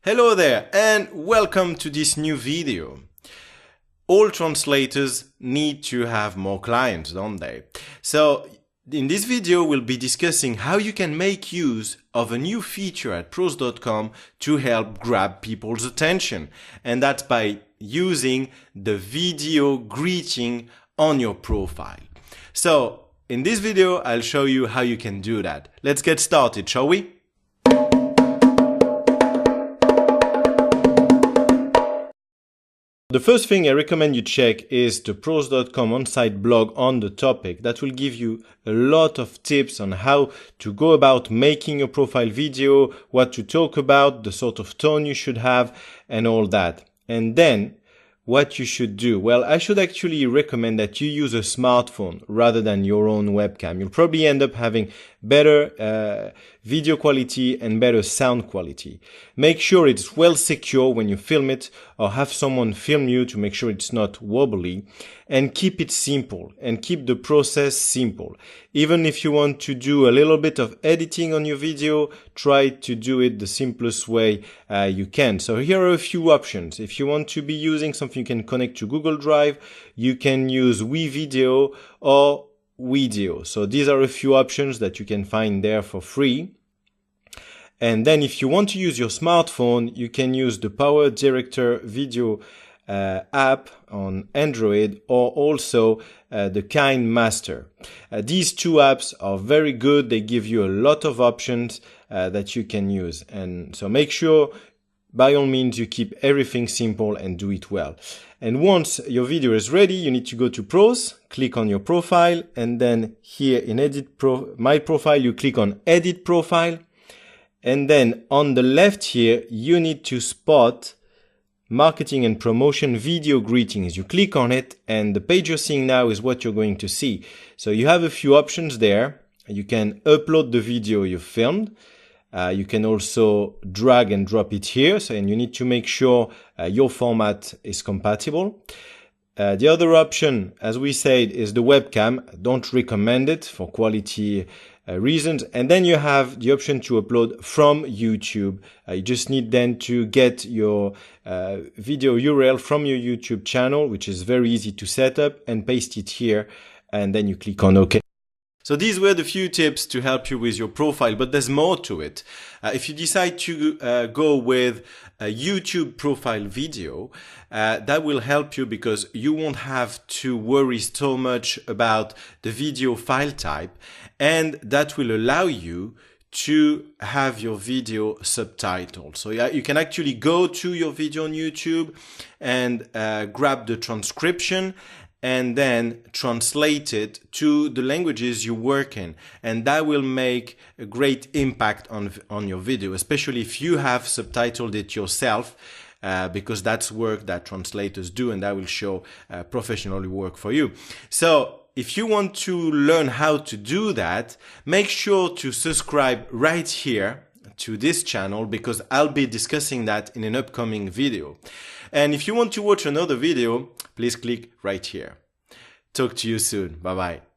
Hello there and welcome to this new video. All translators need to have more clients, don't they? So in this video we'll be discussing how you can make use of a new feature at ProZ.com to help grab people's attention, and that's by using the video greeting on your profile. So in this video I'll show you how you can do that. Let's get started, shall we? The first thing I recommend you check is the ProZ.com on-site blog on the topic. That will give you a lot of tips on how to go about making your profile video, what to talk about, the sort of tone you should have, and all that. And then what you should do? Well, I should actually recommend that you use a smartphone rather than your own webcam. You'll probably end up having better video quality and better sound quality. Make sure it's well secure when you film it, or have someone film you to make sure it's not wobbly, and keep it simple and keep the process simple. Even if you want to do a little bit of editing on your video, try to do it the simplest way you can. So here are a few options. If you want to be using something you can connect to Google Drive, you can use WeVideo or Video. So these are a few options that you can find there for free. And then if you want to use your smartphone, you can use the Power Director Video app on Android, or also the KineMaster. These two apps are very good. They give you a lot of options that you can use. And so make sure, by all means, you keep everything simple and do it well. And once your video is ready, you need to go to ProZ, click on your profile, and then here in My Profile, you click on Edit Profile. And then on the left here, you need to spot Marketing and Promotion Video Greetings. You click on it, and the page you're seeing now is what you're going to see. So you have a few options there. You can upload the video you filmed. You can also drag and drop it here, and you need to make sure your format is compatible. The other option, as we said, is the webcam. Don't recommend it for quality reasons. And then you have the option to upload from YouTube. You just need then to get your video URL from your YouTube channel, which is very easy to set up, and paste it here, and then you click on OK. So these were the few tips to help you with your profile, but there's more to it. If you decide to go with a YouTube profile video, that will help you because you won't have to worry so much about the video file type, and that will allow you to have your video subtitled. So yeah, you can actually go to your video on YouTube and grab the transcription and then translate it to the languages you work in. And that will make a great impact on your video, especially if you have subtitled it yourself, because that's work that translators do, and that will show professional work for you. So if you want to learn how to do that, make sure to subscribe right here to this channel, because I'll be discussing that in an upcoming video. And if you want to watch another video, please click right here. Talk to you soon. Bye bye.